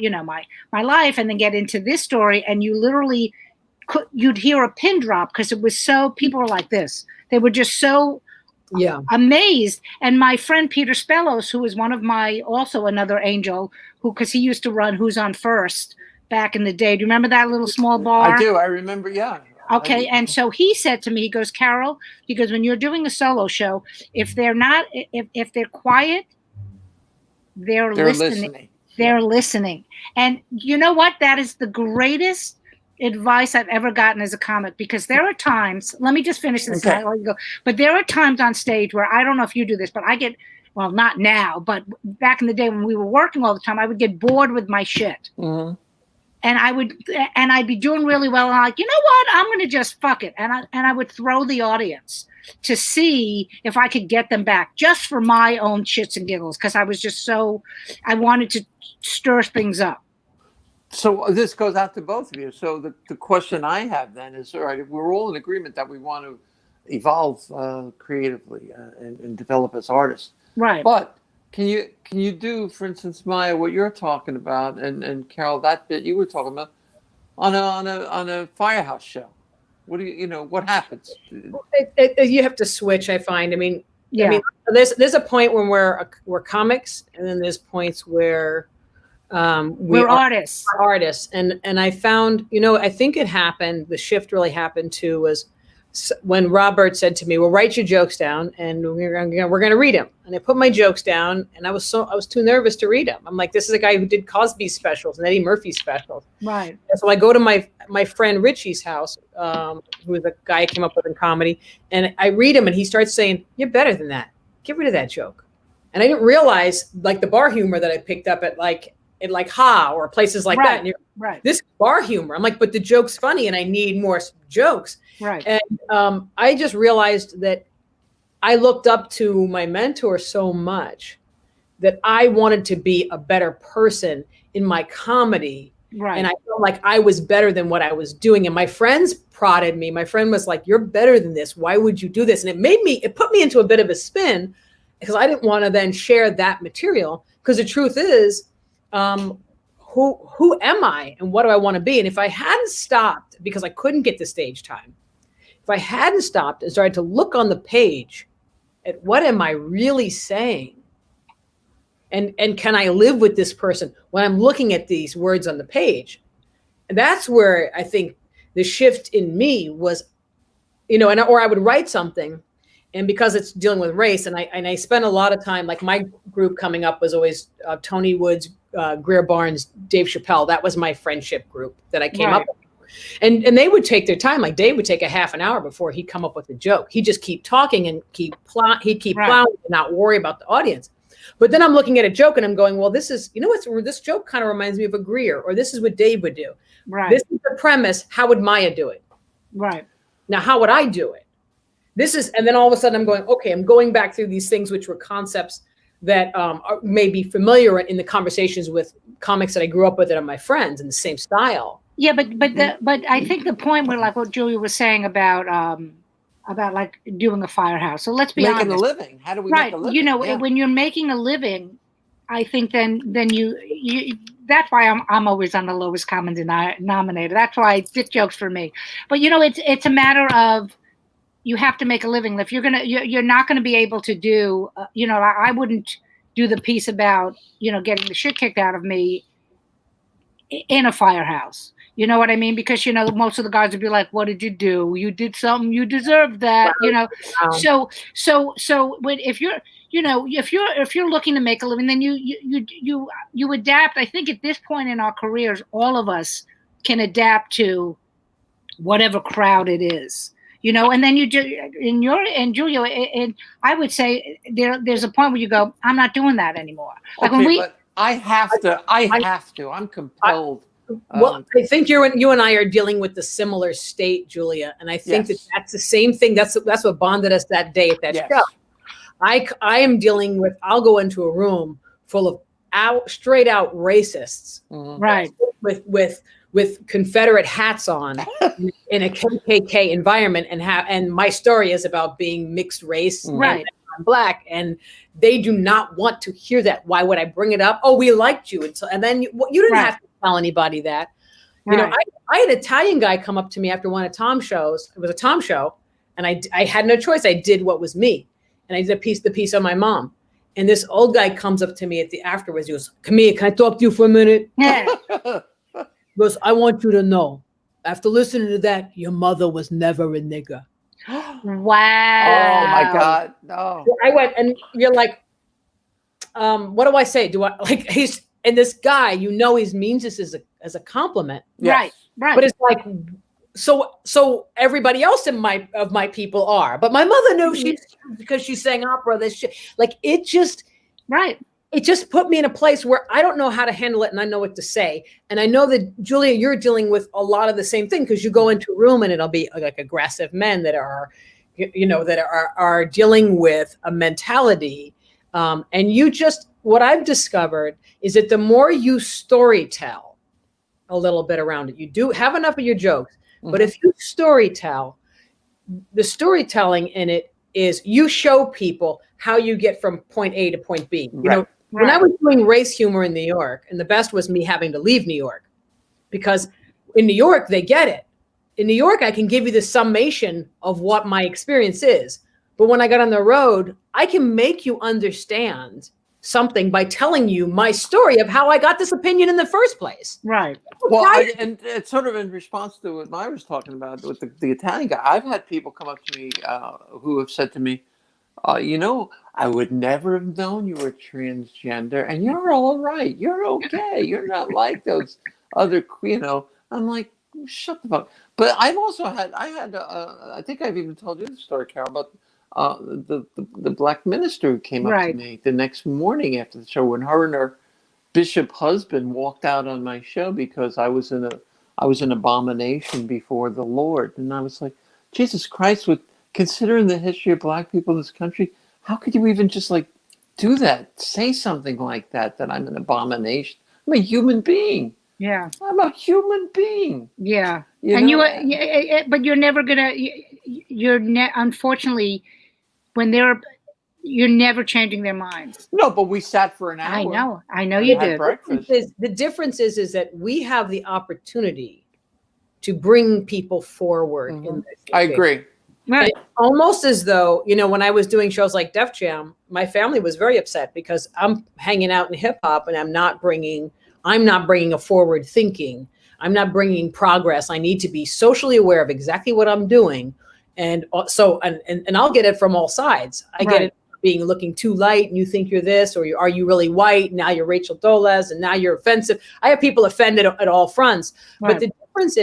my life, and then get into this story. And you literally you'd hear a pin drop because it was so, people were like this. They were just so amazed. And my friend Peter Spellos, who was also another angel, because he used to run Who's on First back in the day. Do you remember that little small bar? I do. I remember. Yeah. Okay. And so he said to me, he goes, Carole, because when you're doing a solo show, if they're quiet, they're listening. They're listening. And you know what? That is the greatest advice I've ever gotten as a comic, because there are times, let me just finish this. Okay. But there are times on stage where, I don't know if you do this, but I get, well, not now, but back in the day when we were working all the time, I would get bored with my shit. Mm-hmm. And I'd be doing really well. And I'm like, you know what? I'm going to just fuck it. And I would throw the audience to see if I could get them back just for my own shits and giggles. Cause I was just I wanted to stir things up. So this goes out to both of you. So the question I have then is, all right, we're all in agreement that we want to evolve creatively and develop as artists. Right. But can you do, for instance, Maija, what you're talking about, and Carole, that bit you were talking about on a Firehouse show? What do what happens? You have to switch, I find. I mean, there's a point when we're comics, and then there's points where We're artists. Artists. And I found, I think it happened, the shift really happened too, was when Robert said to me, well, write your jokes down and we're going to read them. And I put my jokes down and I was too nervous to read them. I'm like, this is a guy who did Cosby specials and Eddie Murphy specials. Right. And so I go to my friend Richie's house, who was a guy I came up with in comedy. And I read him and he starts saying, you're better than that. Get rid of that joke. And I didn't realize like the bar humor that I picked up at Ha or places like that. And right. This bar humor. I'm like, but the joke's funny and I need more jokes. Right. And I just realized that I looked up to my mentor so much that I wanted to be a better person in my comedy. Right. And I felt like I was better than what I was doing. And my friends prodded me. My friend was like, you're better than this. Why would you do this? And it put me into a bit of a spin because I didn't want to then share that material. Because the truth is, who am I and what do I want to be? And if I hadn't stopped because I couldn't get the stage time, if I hadn't stopped and started to look on the page at what am I really saying? And can I live with this person when I'm looking at these words on the page? And that's where I think the shift in me was, or I would write something. And because it's dealing with race, and I spent a lot of time, like my group coming up was always Tony Woods, Greer Barnes, Dave Chappelle. That was my friendship group that I came up with. And they would take their time. Like Dave would take a half an hour before he'd come up with a joke. He'd just keep talking and he'd keep plowing and not worry about the audience. But then I'm looking at a joke and I'm going, well, this is, this joke kind of reminds me of a Greer, or this is what Dave would do. Right. This is the premise. How would Maija do it? Right. Now, how would I do it? And then all of a sudden I'm going, okay, I'm going back through these things, which were concepts that may be familiar in the conversations with comics that I grew up with that are my friends in the same style. Yeah, but I think the point where, like what Julia was saying about like doing a firehouse. So let's be honest. Making a living. How do we make a living? When you're making a living, I think then you that's why I'm always on the lowest common denominator. That's why dick jokes for me. But it's a matter of you have to make a living. If you're not gonna be able to do. I wouldn't do the piece about getting the shit kicked out of me in a firehouse. You know what I mean? Because most of the guys would be like, "What did you do? You did something. You deserved that." Wow. So when if you're looking to make a living, then you adapt. I think at this point in our careers, all of us can adapt to whatever crowd it is. And then you do and Julia, and I would say there's a point where you go, I'm not doing that anymore. Like okay, but I have to. I'm compelled. Well, I think you and I are dealing with the similar state, Julia, and I think that's the same thing. That's what bonded us that day at that show. I am dealing with. I'll go into a room full of straight out racists, right? With Confederate hats on in a KKK environment, and my story is about being mixed race, right? And I'm Black, and they do not want to hear that. Why would I bring it up? Oh, we liked you, and then you didn't have to tell anybody that. Right. I had an Italian guy come up to me after one of Tom's shows. It was a Tom show, and I had no choice. I did what was me, and I did the piece on my mom. And this old guy comes up to me at the afterwards. He goes, "Come here, can I talk to you for a minute?" Yeah. He goes, "I want you to know, after listening to that, your mother was never a nigger." Wow. Oh my God. No. I went, and you're like, what do I say? Do I like and this guy, he means this as a compliment. Yes. Right. But it's like, so everybody else of my people are, but my mother knew because she sang opera, this shit. Like it just put me in a place where I don't know how to handle it and I know what to say. And I know that Julia, you're dealing with a lot of the same thing because you go into a room and it'll be like aggressive men that are, that are dealing with a mentality. And what I've discovered is that the more you story tell a little bit around it, you do have enough of your jokes, but if you story tell, the storytelling in it is you show people how you get from point A to point B. When I was doing race humor in New York, and the best was me having to leave New York, because in New York, they get it. In New York, I can give you the summation of what my experience is. But when I got on the road, I can make you understand something by telling you my story of how I got this opinion in the first place. Right. Well, and it's sort of in response to what Maija was talking about with the Italian guy. I've had people come up to me who have said to me, I would never have known you were transgender, and you're all right. You're okay. You're not like those other, I'm like, shut the fuck. But I've also had, I think I've even told you the story, Carole, about the black minister who came up to me the next morning after the show when her and her bishop husband walked out on my show because I was an abomination before the Lord. And I was like, Jesus Christ, considering the history of black people in this country, how could you even just like do that? Say something like that I'm an abomination. I'm a human being. Yeah. I'm a human being. Yeah. And but you're never gonna, unfortunately, you're never changing their minds. No, but we sat for an hour. I know you did. Breakfast. The difference is that we have the opportunity to bring people forward. In this I agree. Right. Almost as though, when I was doing shows like Def Jam, my family was very upset because I'm hanging out in hip hop and I'm not bringing a forward thinking. I'm not bringing progress. I need to be socially aware of exactly what I'm doing. And so, and I'll get it from all sides. I get it being looking too light and you think you're this, or are you really white? Now you're Rachel Dolez and now you're offensive. I have people offended at all fronts. Right. But the difference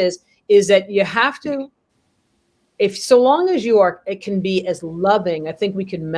is that you have to, so long as it can be as loving, I think we can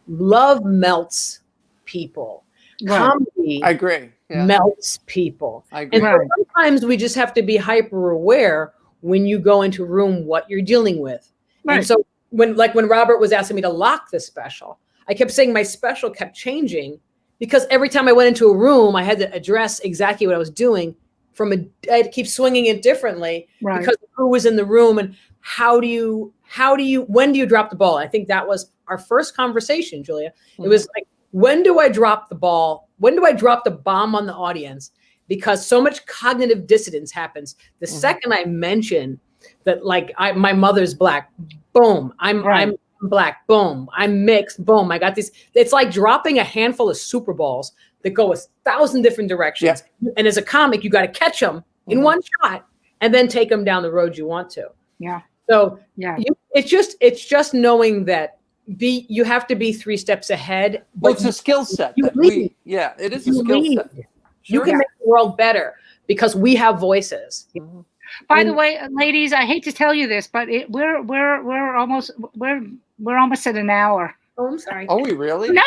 love melts people. Right. Comedy, I agree. Yeah. Melts people. I agree. And sometimes we just have to be hyper aware when you go into a room what you're dealing with. Right. And so when Robert was asking me to lock the special, I kept saying my special kept changing because every time I went into a room, I had to address exactly what I was doing. I had to keep swinging it differently because of who was in the room and when do you drop the ball? I think that was our first conversation, Julia. Mm-hmm. It was like, when do I drop the ball? When do I drop the bomb on the audience? Because so much cognitive dissonance happens. The second I mention that, like, my mother's black, boom, I'm black, boom, I'm mixed, boom, I got these. It's like dropping a handful of Super Balls that go 1,000 different directions. Yeah. And as a comic, you got to catch them in one shot and then take them down the road you want to. Yeah. So it's just knowing that you have to be 3 steps ahead. Well, it's a skill set. It is a skill set. Sure. You can make the world better because we have voices. Mm-hmm. By the way, ladies, I hate to tell you this, but we're almost at an hour. Oh, I'm sorry. Are we really? No.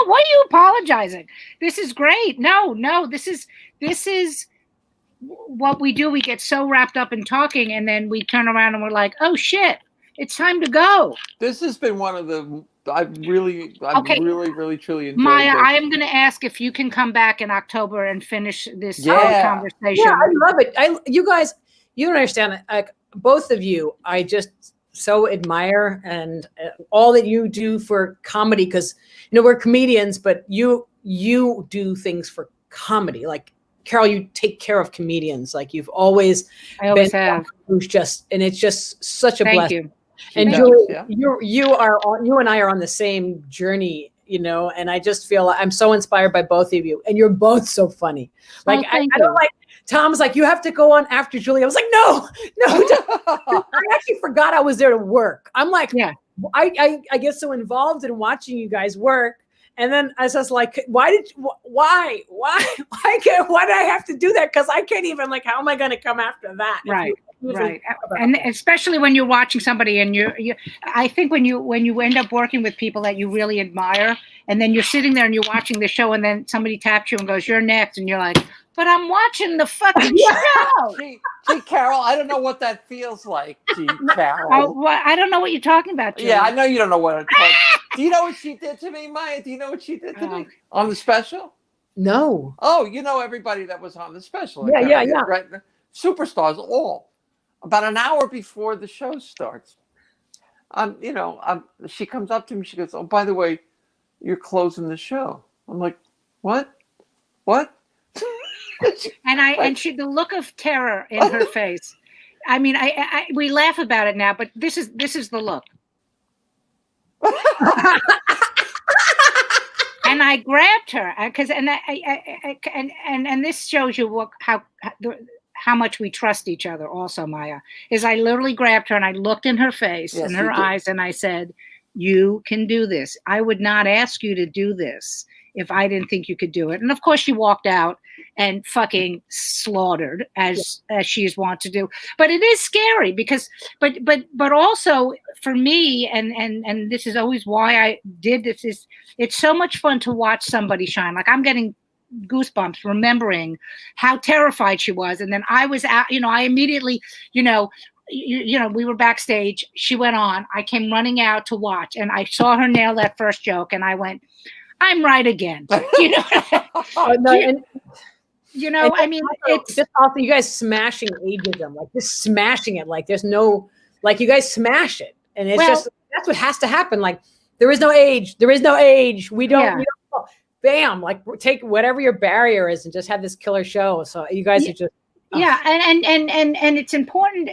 Why are you apologizing? This is great. No. This is what we do. We get so wrapped up in talking, and then we turn around and we're like, oh shit, it's time to go. This has been one of the. I've really, truly enjoyed Maija, this. I am going to ask if you can come back in October and finish this conversation. Yeah, I love it. You guys, you don't understand. Like, both of you, I just so admire and all that you do for comedy, because we're comedians, but you do things for comedy. Like, Carole, you take care of comedians. Like, you've always have. Who's just, and it's just such a blessing. You. And Julia, you and I are on the same journey, and I just feel I'm so inspired by both of you, and you're both so funny. Like, I don't like. Tom's like, you have to go on after Julia. I was like, no. I actually forgot I was there to work. I'm like, I get so involved in watching you guys work. And then I was just like, why did I have to do that? Because I can't even, like, how am I going to come after that? Right. And especially when you're watching somebody and I think when you end up working with people that you really admire, and then you're sitting there and you're watching the show, and then somebody taps you and goes, you're next. And you're like, but I'm watching the fucking show. Gee, Carole, I don't know what that feels like. Gee, Carole. I don't know what you're talking about, Julia. Yeah, I know you don't know what I'm talking about. Do you know what she did to me, Maija? Do you know what she did to me on the special? No. Oh, everybody that was on the special. Yeah. Right. Superstars, all. About an hour before the show starts, she comes up to me. She goes, "Oh, by the way, you're closing the show." I'm like, "What? What?" And the look of terror in her face. I mean, we laugh about it now, but this is the look. and I grabbed her because and this shows you how much we trust each other. Also, Maija, is I literally grabbed her and I looked in her face, in her eyes, and I said, "You can do this. I would not ask you to do this if I didn't think you could do it." And of course, she walked out and fucking slaughtered as she is wont to do. But it is scary because, but also for me, and this is always why I did this, is it's so much fun to watch somebody shine. Like I'm getting goosebumps remembering how terrified she was. And then I was out, I immediately, we were backstage. She went on. I came running out to watch, and I saw her nail that first joke, and I went, "I'm right again." Oh, no, I mean, it's just also you guys smashing ageism, like just smashing it. Like there's no, like you guys smash it, and it's just that's what has to happen. Like there is no age. There is no age. We don't. Bam! Like take whatever your barrier is, and just have this killer show. So you guys are just and it's important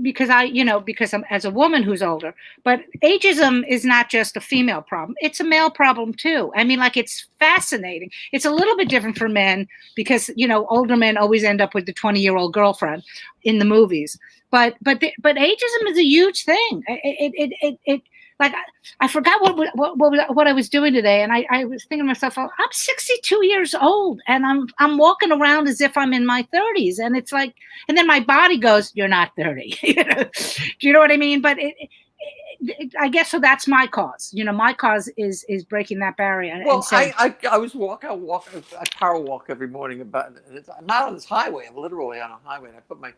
because I'm as a woman who's older, but ageism is not just a female problem, it's a male problem too. I mean, like, it's fascinating. It's a little bit different for men because older men always end up with the 20-year-old girlfriend in the movies, but ageism is a huge thing. It like I forgot what I was doing today, and I was thinking to myself, I'm 62 years old, and I'm walking around as if I'm in my 30s, and it's like, and then my body goes, "You're not 30." Do you know what I mean? But I guess so. That's my cause. My cause is breaking that barrier. Well, and saying, I was walk a power walk every morning. I'm not on this highway. I'm literally on a highway. And I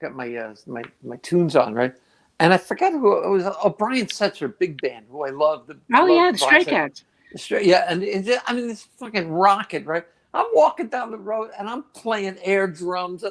got my tunes on, right? And I forgot who it was. Brian Setzer, big band, who I love. The Stray Cats. And this fucking rocket, right? I'm walking down the road and I'm playing air drums,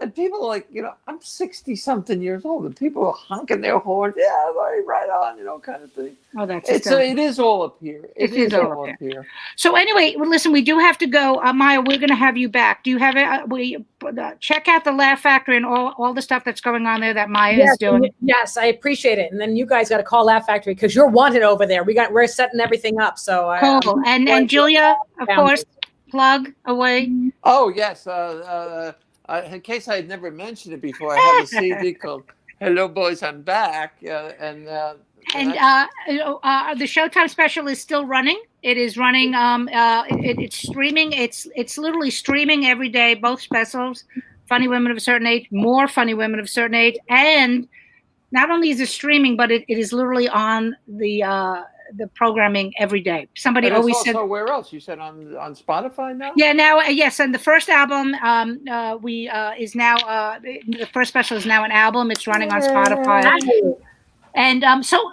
and people are like, I'm 60-something years old, and people are honking their horns, right on, kind of thing. Oh, that's it is all up here. It is all up here. So anyway, listen, we do have to go. Maija, we're going to have you back. Do you have it? Check out the Laugh Factory and all the stuff that's going on there that Maija is doing. Yes, I appreciate it. And then you guys got to call Laugh Factory because you're wanted over there. We're setting everything up. So cool. And Julia, of course, plug away. Oh yes. In case I had never mentioned it before, I have a CD called "Hello Boys, I'm Back," and the Showtime special is still running. It is running. It's streaming. It's literally streaming every day. Both specials, Funny Women of a Certain Age, more Funny Women of a Certain Age, and not only is it streaming, but it is literally on the programming every day. Somebody always said. So where else? You said on Spotify now? Yeah, now yes, and the first album is now the first special is now an album. It's running on Spotify. And so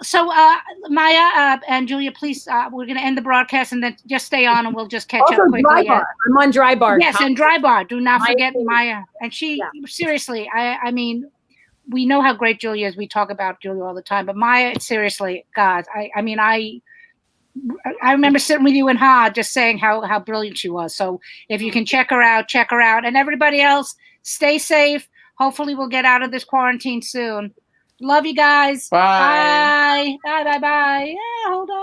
Maija and Julia, please, we're going to end the broadcast and then just stay on and we'll just catch up quickly. Dry Bar. I'm on Dry Bar. Yes, and Dry Bar. Do not forget Maija. And she seriously, I mean, we know how great Julia is. We talk about Julia all the time, but Maija, seriously, God, I remember sitting with you in Ha just saying how brilliant she was. So if you can check her out. And everybody else, stay safe. Hopefully we'll get out of this quarantine soon. Love you guys. Bye. Bye. Bye. Yeah, hold on.